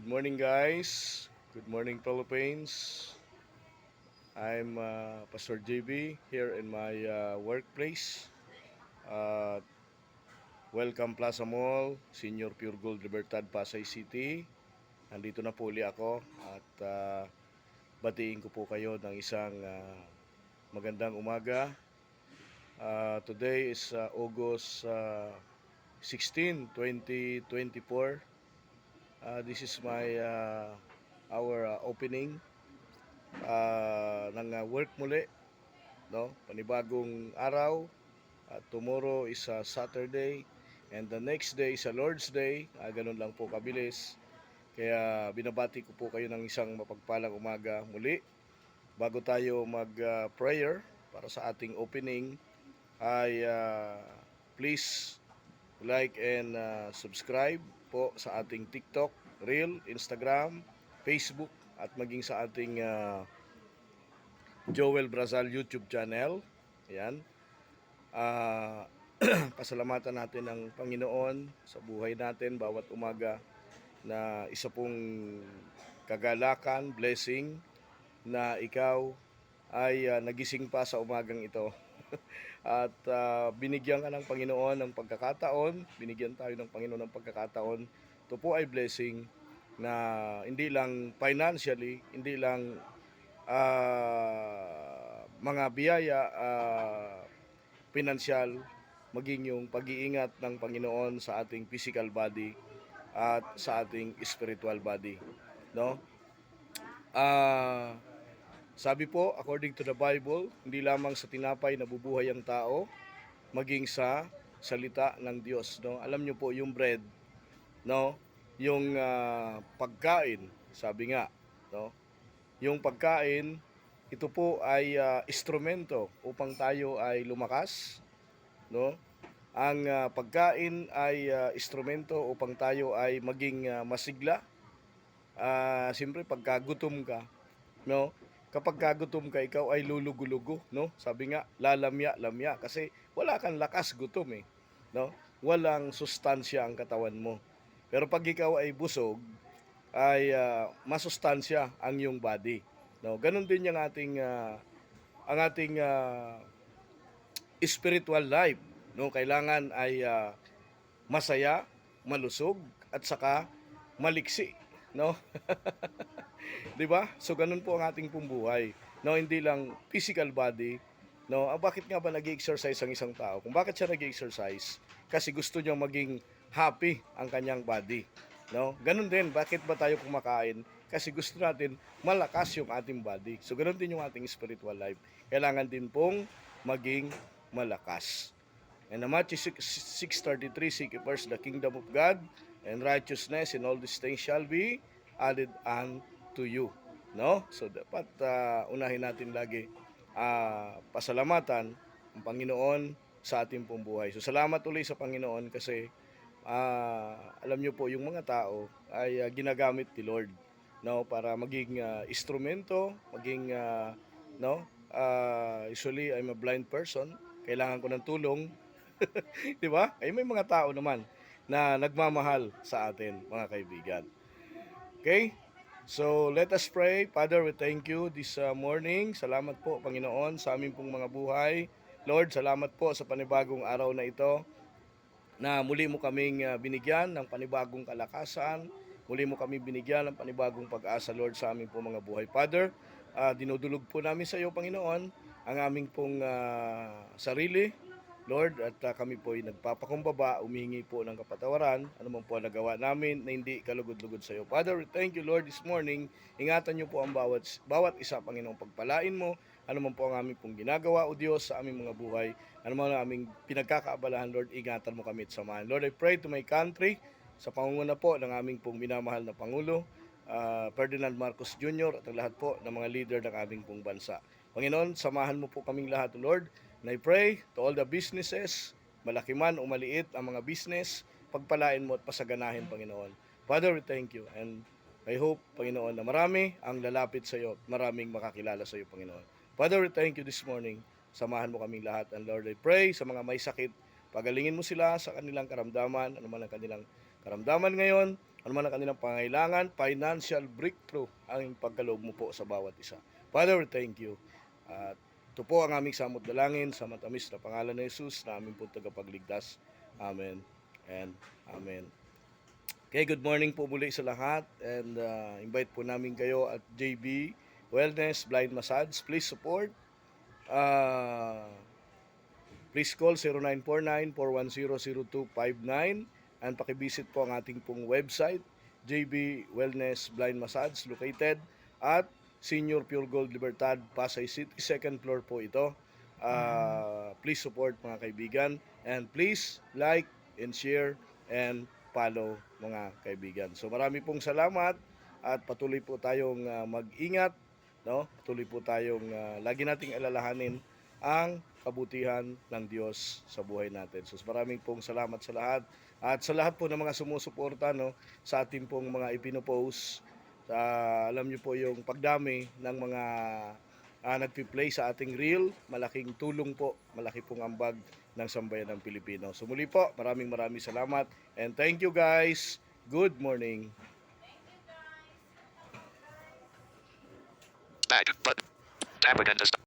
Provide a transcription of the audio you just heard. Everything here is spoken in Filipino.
Good morning, guys. Good morning, Philippines. I'm Pastor JB here in my workplace. Uh, Welcome Plaza Mall, Senior Pure Gold Libertad, Pasay City. Nandito na po uli ako at batiin ko po kayo ng isang magandang umaga. Today is August 16, 2024. This is my our opening ng work muli, no? Panibagong araw. Tomorrow is Saturday and the next day is Lord's Day. Ganun lang po kabilis. Kaya binabati ko po kayo ng isang mapagpalang umaga muli. Bago tayo mag-prayer para sa ating opening ay please like and subscribe po sa ating TikTok, Reel, Instagram, Facebook at maging sa ating Joel Brazal YouTube channel. Ayan. Uh, Pasalamatan natin ang Panginoon sa buhay natin bawat umaga na isa pong kagalakan, blessing na ikaw ay nagising pa sa umagang ito. At binigyan ka ng Panginoon ng pagkakataon, binigyan tayo ng Panginoon ng pagkakataon. Ito po ay blessing na hindi lang financially, hindi lang mga biyaya pinansyal, maging yung pag-iingat ng Panginoon sa ating physical body at sa ating spiritual body, no? Sabi po, according to the Bible, hindi lamang sa tinapay nabubuhay ang tao, maging sa salita ng Diyos, no? Alam niyo po yung bread, no? Yung pagkain, sabi nga, no? Yung pagkain, ito po ay instrumento upang tayo ay lumakas, no? Ang pagkain ay instrumento upang tayo ay maging masigla. Siyempre pagka gutom ka, no? Kapag kagutom ka, ikaw ay lulugo-lugo, no? Sabi nga, lalamya-lamya kasi wala kang lakas gutom eh, no? Walang sustansya ang katawan mo. Pero pag ikaw ay busog, ay masustansya ang iyong body, no? Ganun din yung ang ating spiritual life, no? Kailangan ay masaya, malusog at saka maliksi, no? 'Di ba? So ganun po ang ating pumbuhay. No, hindi lang physical body, no? Bakit nga ba nag-exercise ang isang tao? Kung bakit siya nag-exercise? Kasi gusto niya maging happy ang kanyang body, no? Ganun din, bakit ba tayo kumakain? Kasi gusto natin malakas yung ating body. So ganun din yung ating spiritual life. Kailangan din pong maging malakas. And Matthew 6:33, seek first the kingdom of God and righteousness, and all these things shall be added unto you. No? So dapat unahin natin lagi pasalamatan ang Panginoon sa ating pong buhay. So salamat ulit sa Panginoon kasi alam niyo po yung mga tao ay ginagamit ni Lord, no, para maging instrumento, maging no, usually I'm a blind person, kailangan ko ng tulong. 'Di ba? Ay may mga tao naman na nagmamahal sa atin, mga kaibigan. Okay? So, let us pray. Father, we thank you this morning. Salamat po, Panginoon, sa aming pong mga buhay. Lord, salamat po sa panibagong araw na ito na muli mo kaming binigyan ng panibagong kalakasan. Muli mo kami binigyan ng panibagong pag-asa, Lord, sa aming pong mga buhay. Father, dinudulog po namin sa iyo, Panginoon, ang aming pong sarili, Lord, at kami po ay nagpapakumbaba, umihingi po ng kapatawaran, ano man po nagawa namin na hindi kalugod-lugod sa iyo. Father, we thank you, Lord, this morning. Ingatan niyo po ang bawat isa, Panginoong, pagpalain mo, ano man po ang aming pong ginagawa, o Diyos, sa aming mga buhay, ano man ang aming pinagkakaabalahan, Lord, ingatan mo kami at samahan. Lord, I pray to my country, sa pangunguna po ng aming pong minamahal na Pangulo, Ferdinand Marcos Jr. at ang lahat po ng mga leader ng aming pong bansa. Panginoon, samahan mo po kaming lahat, Lord. And I pray to all the businesses, malaki man o maliit ang mga business, pagpalain mo at pasaganahin, Panginoon. Father, we thank you and I hope, Panginoon, na marami ang lalapit sa iyo at maraming makakilala sa iyo, Panginoon. Father, we thank you this morning. Samahan mo kaming lahat. And Lord, I pray sa mga may sakit, pagalingin mo sila sa kanilang karamdaman, ano man ang kanilang karamdaman ngayon, ano man ang kanilang pangailangan, financial breakthrough ang pagkaloob mo po sa bawat isa. Father, thank you. At ito po ang aming samot dalangin sa matamis na pangalan ni Jesus na aming po tagapagligtas. Amen and Amen. Okay, good morning po muli sa lahat and invite po namin kayo at JB Wellness Blind Massage. Please support. Please call 0949-410-0259 and pakivisit po ang ating pong website JB Wellness Blind Massage located at Senior Pure Gold Libertad, Pasay City. Second floor po ito. Please support mga kaibigan and please like and share and follow mga kaibigan. So marami pong salamat at patuloy po tayong mag-ingat, no? Patuloy po tayong lagi nating alalahanin ang kabutihan ng Diyos sa buhay natin. So maraming pong salamat sa lahat at sa lahat po ng mga sumusuporta, no, sa ating pong mga ipinopost. Alam niyo po yung pagdami ng mga nagpi-play sa ating reel, malaking tulong po, malaki pong ambag ng sambayan ng Pilipino. So muli po, maraming salamat and thank you guys. Good morning. Back button. Tab again to start.